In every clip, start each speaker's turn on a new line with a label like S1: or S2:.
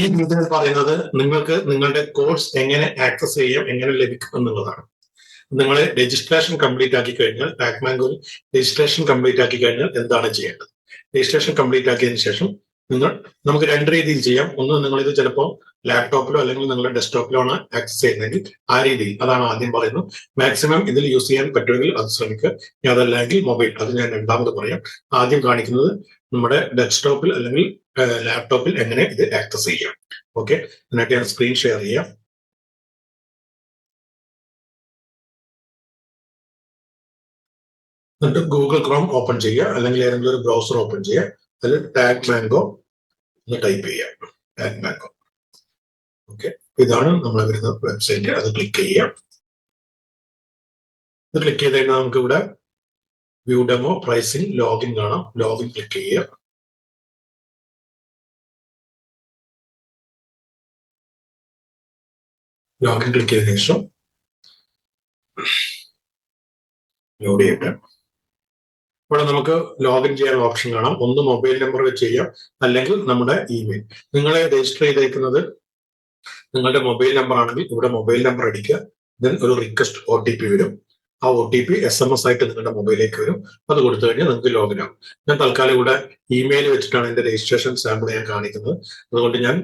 S1: ഈ വീഡിയോയിൽ പറയുന്നത് നിങ്ങൾക്ക് നിങ്ങളുടെ കോഴ്സ് എങ്ങനെ ആക്സസ് ചെയ്യാം, എങ്ങനെ ലഭിക്കും എന്നുള്ളതാണ്. നിങ്ങൾ രജിസ്ട്രേഷൻ കംപ്ലീറ്റ് ആക്കി കഴിഞ്ഞാൽ, ടാക്മാങ്കോയിൽ രജിസ്ട്രേഷൻ കംപ്ലീറ്റ് ആക്കി കഴിഞ്ഞാൽ എന്താണ് ചെയ്യേണ്ടത്? രജിസ്ട്രേഷൻ കംപ്ലീറ്റ് ആക്കിയതിനു ശേഷം നമുക്ക് രണ്ട് രീതിയിൽ ചെയ്യാം. ഒന്ന്, നിങ്ങളിത് ചിലപ്പോൾ ലാപ്ടോപ്പിലോ അല്ലെങ്കിൽ നിങ്ങളുടെ ഡെസ്ക്ടോപ്പിലോ ആണ് ആക്സസ് ചെയ്യുന്നതെങ്കിൽ ആ രീതിയിൽ, അതാണ് ആദ്യം പറയുന്നത്. മാക്സിമം ഇതിൽ യൂസ് ചെയ്യാൻ പറ്റുമെങ്കിൽ അത് ശ്രമിക്കുക. അതല്ലെങ്കിൽ മൊബൈൽ, അത് ഞാൻ രണ്ടാമത് പറയാം. ആദ്യം കാണിക്കുന്നത് നമ്മുടെ ഡെസ്ക്ടോപ്പിൽ അല്ലെങ്കിൽ ലാപ്ടോപ്പിൽ എങ്ങനെ ഇത് ആക്സസ് ചെയ്യാം. ഓക്കെ, എന്നിട്ട് ഞാൻ സ്ക്രീൻ ഷെയർ ചെയ്യാം. എന്നിട്ട് ഗൂഗിൾ ക്രോം ഓപ്പൺ ചെയ്യുക, അല്ലെങ്കിൽ ഏതെങ്കിലും ഒരു ബ്രൗസർ ഓപ്പൺ ചെയ്യുക. അതിൽ ടാക്മാങ്കോ എന്ന് ടൈപ്പ് ചെയ്യാം. ടാക്മാങ്കോ. ഓക്കെ, ഇതാണ് നമ്മൾ വരുന്ന വെബ്സൈറ്റ്. അത് ക്ലിക്ക് ചെയ്യാം. ഇത് ക്ലിക്ക് ചെയ്ത് കഴിഞ്ഞാൽ നമുക്ക് ഇവിടെ വ്യൂ ഡെമോ, പ്രൈസിംഗ്, ലോഗിൻ കാണാം. ലോഗിൻ ക്ലിക്ക് ചെയ്യുക. ലോഗിൻ ക്ലിക്ക് ചെയ്തതിനു ശേഷം ലോഡ് ചെയ്യട്ടെ. ഇവിടെ നമുക്ക് ലോഗിൻ ചെയ്യാൻ ഓപ്ഷൻ കാണാം. ഒന്ന് മൊബൈൽ നമ്പർ വെച്ച് ചെയ്യാം, അല്ലെങ്കിൽ നമ്മുടെ ഇമെയിൽ. നിങ്ങളെ രജിസ്റ്റർ ചെയ്തേക്കുന്നത് നിങ്ങളുടെ മൊബൈൽ നമ്പർ ആണെങ്കിൽ ഇവിടെ മൊബൈൽ നമ്പർ അടിക്കുക. ദെൻ ഒരു റിക്വസ്റ്റ് OTP വരും. ആ OTP SMS ആയിട്ട് നിങ്ങളുടെ മൊബൈലിലേക്ക് വരും. അത് കൊടുത്തു കഴിഞ്ഞാൽ നിങ്ങൾക്ക് ലോഗിൻ ആകും. ഞാൻ തൽക്കാലം ഇവിടെ ഇമെയിൽ വെച്ചിട്ടാണ് എന്റെ രജിസ്ട്രേഷൻ സാമ്പിൾ ഞാൻ കാണിക്കുന്നത്. അതുകൊണ്ട് ഞാൻ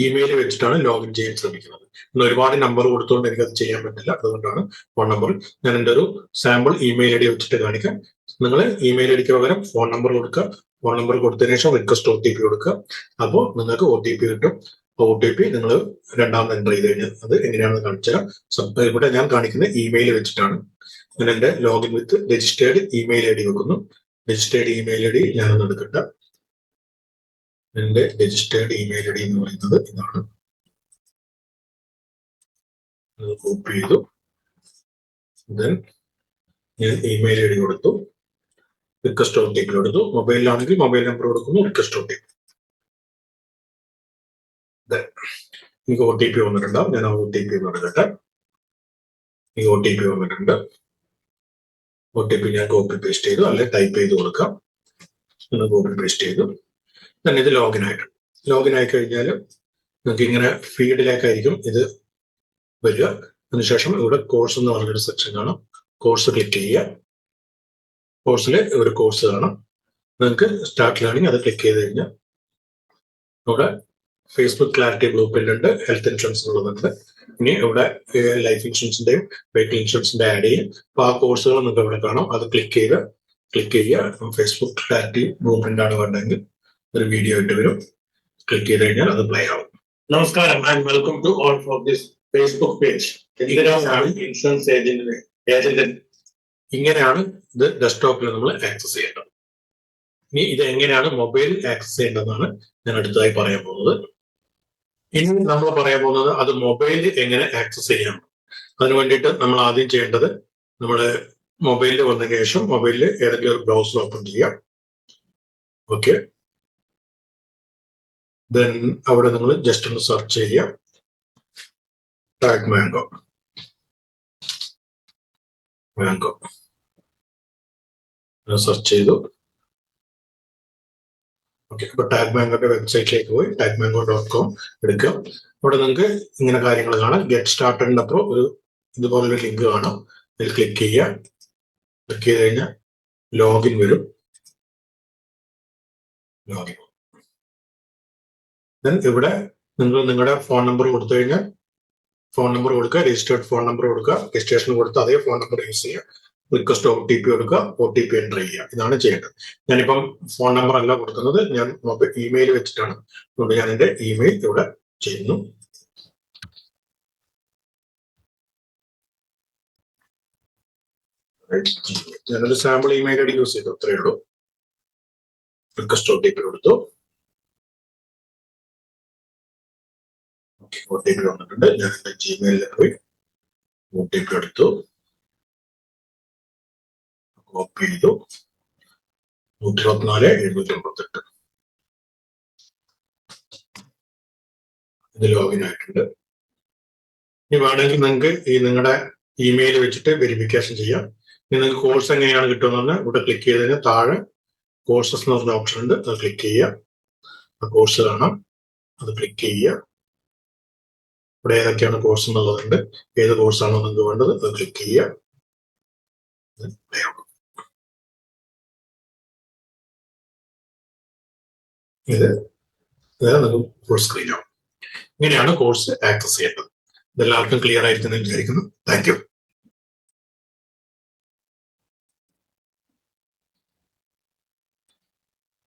S1: ഇമെയിൽ വെച്ചിട്ടാണ് ലോഗിൻ ചെയ്യാൻ ശ്രമിക്കുന്നത്. ഒരുപാട് നമ്പർ കൊടുത്തുകൊണ്ട് എനിക്കത് ചെയ്യാൻ പറ്റില്ല. അതുകൊണ്ടാണ് ഫോൺ നമ്പർ. ഞാൻ എൻ്റെ ഒരു സാമ്പിൾ ഇമെയിൽ ID വെച്ചിട്ട് കാണിക്കാം. നിങ്ങൾ ഇമെയിൽ IDക്ക് പകരം ഫോൺ നമ്പർ കൊടുക്കുക. ഫോൺ നമ്പർ കൊടുത്തതിനു ശേഷം റിക്വസ്റ്റ് OTP കൊടുക്കുക. അപ്പോൾ നിങ്ങൾക്ക് OTP കിട്ടും. OTP നിങ്ങൾ രണ്ടാമത് എൻ്റർ ചെയ്ത് കഴിഞ്ഞാൽ അത് എങ്ങനെയാണെന്ന് കാണിച്ചുതരാം. ഇവിടെ ഞാൻ കാണിക്കുന്ന ഇമെയിൽ വെച്ചിട്ടാണ്. ഞാൻ എൻ്റെ ലോഗിൻ വിത്ത് രജിസ്റ്റേർഡ് ഇമെയിൽ ID വെക്കുന്നു. രജിസ്റ്റേർഡ് ഇമെയിൽ ID ഞാനൊന്ന് എടുക്കട്ടെ. എൻ്റെ രജിസ്റ്റേർഡ് ഇമെയിൽ ID എന്ന് പറയുന്നത് ഇതാണ്. കോപ്പി ചെയ്തു. ദെൻ ഞാൻ ഇമെയിൽ ID കൊടുത്തു. റിക്വസ്റ്റ് OTP കൊടുത്തു. മൊബൈലിലാണെങ്കിൽ മൊബൈൽ നമ്പർ കൊടുക്കുന്നു. Request OTP. എനിക്ക് OTP വന്നിട്ടുണ്ടാവും. ഞാൻ OTP എന്ന് എടുക്കട്ടെ. ഈ OTP വന്നിട്ടുണ്ട്. OTP ഞാൻ കോപ്പി പേസ്റ്റ് ചെയ്തു, അല്ലെങ്കിൽ ടൈപ്പ് ചെയ്ത് കൊടുക്കാം. കോപ്പി പേസ്റ്റ് ചെയ്തു. തന്നെ ഇത് ലോഗിൻ ആയിട്ടുണ്ട്. ലോഗിൻ ആയി കഴിഞ്ഞാൽ നിങ്ങൾക്ക് ഇങ്ങനെ ഫീഡിലേക്കായിരിക്കും ഇത് വരിക. അതിനുശേഷം ഇവിടെ കോഴ്സ് എന്ന് പറഞ്ഞൊരു സെക്ഷൻ കാണാം. കോഴ്സ് ക്ലിക്ക് ചെയ്യുക. കോഴ്സിൽ ഒരു കോഴ്സ് കാണാം. നിങ്ങൾക്ക് സ്റ്റാർട്ട് ലേണിംഗ് അത് ക്ലിക്ക് ചെയ്ത് കഴിഞ്ഞാൽ ഇവിടെ ഫേസ്ബുക്ക് ക്ലാരിറ്റി ബ്ലൂ പ്രിന്റ് ഉണ്ട്, ഹെൽത്ത് ഇൻഷുറൻസ് ഉള്ളതുണ്ട്. ഇനി ഇവിടെ ലൈഫ് ഇൻഷുറൻസിന്റെയും വെഹിക്കിൾ ഇൻഷുറൻസിന്റെ ആഡ് ചെയ്യും. അപ്പൊ ആ കോഴ്സുകൾ നിങ്ങൾക്ക് ഇവിടെ കാണാം. അത് ക്ലിക്ക് ചെയ്യുക. ഫേസ്ബുക്ക് ക്ലാരിറ്റി ബ്ലൂ പ്രിന്റ് ആണ് വേണ്ടതെങ്കിൽ ഒരു വീഡിയോ ഇട്ട് വരും. ക്ലിക്ക് ചെയ്ത് കഴിഞ്ഞാൽ അത് പ്ലേ ആവും. നമസ്കാരം and welcome to all for this Facebook page. ഇതിനാണ് ഇൻഷുറൻസ് ഏജന്റ്. ഇങ്ങനെയാണ് ഇത് ഡെസ്ക്ടോപ്പിൽ നമ്മൾ ആക്സസ് ചെയ്യേണ്ടത്. ഇനി ഇത് എങ്ങനെയാണ് മൊബൈലിൽ ആക്സസ് ചെയ്യേണ്ടതെന്നാണ് ഞാൻ അടുത്തതായി പറയാൻ പോകുന്നത്. ഇനി നമ്മൾ പറയാൻ പോകുന്നത് അത് മൊബൈലിൽ എങ്ങനെ ആക്സസ് ചെയ്യാം. അതിനു വേണ്ടിയിട്ട് നമ്മൾ ആദ്യം ചെയ്യേണ്ടത്, നമ്മുടെ മൊബൈലിൽ വന്നതിന് ശേഷം മൊബൈലിൽ ഏതെങ്കിലും ഒരു ബ്രൗസർ ഓപ്പൺ ചെയ്യാം. ഓക്കെ, ദെൻ അവിടെ നിങ്ങൾ ജസ്റ്റ് ഒന്ന് സെർച്ച് ചെയ്യാം. ടാക്മാങ്കോ സെർച്ച് ചെയ്തു. ഓക്കെ, അപ്പൊ ടാക്മാങ്കോയുടെ വെബ്സൈറ്റിലേക്ക് പോയി tagmango.com എടുക്കുക. അവിടെ നിങ്ങൾക്ക് ഇങ്ങനെ കാര്യങ്ങൾ കാണാം. ഗെറ്റ് സ്റ്റാർട്ടഡിന്റെ അപ്പുറം ഒരു ഇതുപോലൊരു ലിങ്ക് കാണാം. അതിൽ ക്ലിക്ക് ചെയ്യുക. ക്ലിക്ക് ചെയ്ത് കഴിഞ്ഞാൽ ലോഗിൻ വരും. ദെൻ ഇവിടെ നിങ്ങൾ നിങ്ങളുടെ ഫോൺ നമ്പർ കൊടുത്തു കഴിഞ്ഞാൽ ഫോൺ നമ്പർ കൊടുക്കുക. രജിസ്റ്റേർഡ് ഫോൺ നമ്പർ കൊടുക്കുക. രജിസ്ട്രേഷൻ കൊടുത്ത് അതേ ഫോൺ നമ്പർ യൂസ് ചെയ്യുക. റിക്വസ്റ്റ് OTP കൊടുക്കുക. OTP എൻ്റർ ചെയ്യുക. ഇതാണ് ചെയ്യേണ്ടത്. ഞാനിപ്പം ഫോൺ നമ്പർ അല്ല കൊടുക്കുന്നത്, ഞാൻ ഇമെയിൽ വെച്ചിട്ടാണ്. അതുകൊണ്ട് ഞാൻ എൻ്റെ ഇമെയിൽ ഇവിടെ ചെയ്യുന്നു. ഞാനൊരു സാമ്പിൾ ഇമെയിൽ ID യൂസ് ചെയ്തു, അത്രയേ ഉള്ളൂ. റിക്വസ്റ്റ് OTP കൊടുത്തു. OTP വന്നിട്ടുണ്ട്. ഞാൻ എൻ്റെ ജിമെയിലിൽ പോയി OTP എടുത്തു, കോപ്പി ചെയ്തു. 124,798 ഇത് ലോഗിൻ ആയിട്ടുണ്ട്. ഇനി വേണമെങ്കിൽ നിങ്ങൾക്ക് ഈ നിങ്ങളുടെ ഇമെയിൽ വെച്ചിട്ട് വെരിഫിക്കേഷൻ ചെയ്യാം. ഇനി നിങ്ങൾക്ക് കോഴ്സ് എങ്ങനെയാണ് കിട്ടുമെന്ന് ഇവിടെ ക്ലിക്ക് ചെയ്തതിന് താഴെ കോഴ്സസ് എന്ന് പറഞ്ഞ ഓപ്ഷൻ ഉണ്ട്. അത് ക്ലിക്ക് ചെയ്യുക. ആ കോഴ്സ് കാണാം. അത് ക്ലിക്ക് ചെയ്യുക. ഇവിടെ ഏതൊക്കെയാണ് കോഴ്സ് എന്നുള്ളതുണ്ട്. ഏത് കോഴ്സാണോ നിങ്ങൾക്ക് വേണ്ടത് അത് ക്ലിക്ക് ചെയ്യുക. ഇത് നമുക്ക് ഫുൾ സ്ക്രീൻ ആവും. ഇങ്ങനെയാണ് കോഴ്സ് ആക്സസ് ചെയ്യേണ്ടത്. ഇതെല്ലാവർക്കും ക്ലിയർ ആയിരിക്കുമെന്ന് വിചാരിക്കുന്നു. Thank you.